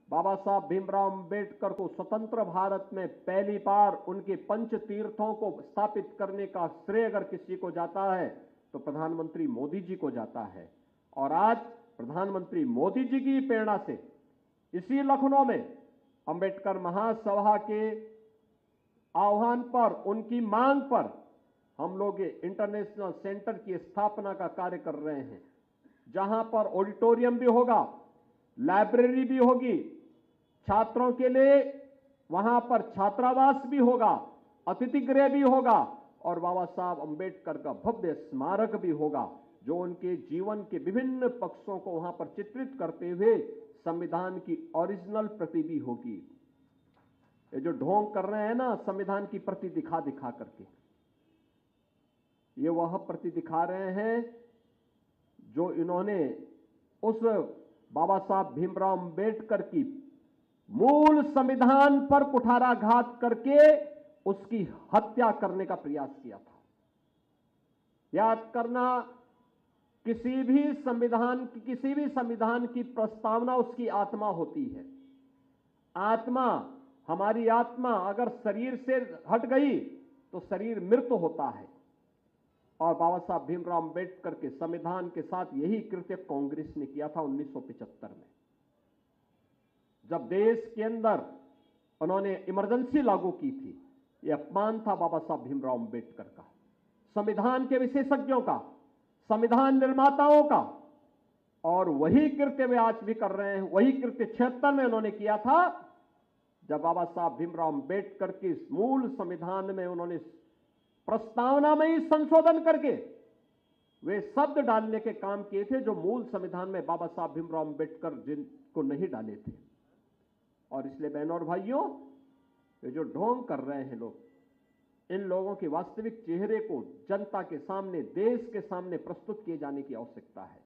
बाबा साहब भीमराव अंबेडकर को स्वतंत्र भारत में पहली बार उनके पंच तीर्थों को स्थापित करने का श्रेय अगर किसी को जाता है तो प्रधानमंत्री मोदी जी को जाता है। और आज प्रधानमंत्री मोदी जी की प्रेरणा से इसी लखनऊ में अंबेडकर महासभा के आह्वान पर, उनकी मांग पर हम लोग इंटरनेशनल सेंटर की स्थापना का कार्य कर रहे हैं, जहां पर ऑडिटोरियम भी होगा, लाइब्रेरी भी होगी, छात्रों के लिए वहां पर छात्रावास भी होगा, अतिथि गृह भी होगा और बाबा साहब अंबेडकर का भव्य स्मारक भी होगा, जो उनके जीवन के विभिन्न पक्षों को वहां पर चित्रित करते हुए संविधान की ओरिजिनल प्रति भी होगी। ये जो ढोंग कर रहे हैं ना संविधान की प्रति दिखा दिखा करके, ये वह प्रति दिखा रहे हैं जो इन्होंने उस बाबा साहब भीमराव अंबेडकर की मूल संविधान पर कुठाराघात करके उसकी हत्या करने का प्रयास किया था। याद करना, किसी भी संविधान की प्रस्तावना उसकी आत्मा होती है। आत्मा, हमारी आत्मा अगर शरीर से हट गई तो शरीर मृत होता है। और बाबा साहब भीमराव अंबेडकर के संविधान के साथ यही कृत्य कांग्रेस ने किया था 1975 में, जब देश के अंदर उन्होंने इमरजेंसी लागू की थी। यह अपमान था बाबा साहब भीमराव अंबेडकर का, संविधान के विशेषज्ञों का, संविधान निर्माताओं का। और वही कृत्य वे आज भी कर रहे हैं। वही कृत्य 76 में उन्होंने किया था, जब बाबा साहब भीमराव अंबेडकर की मूल संविधान में उन्होंने प्रस्तावना में ही संशोधन करके वे शब्द डालने के काम किए थे जो मूल संविधान में बाबा साहब भीमराव अंबेडकर जिनको नहीं डाले थे। और इसलिए बहनों और भाइयों, ये जो ढोंग कर रहे हैं लोग, इन लोगों के वास्तविक चेहरे को जनता के सामने, देश के सामने प्रस्तुत किए जाने की आवश्यकता है।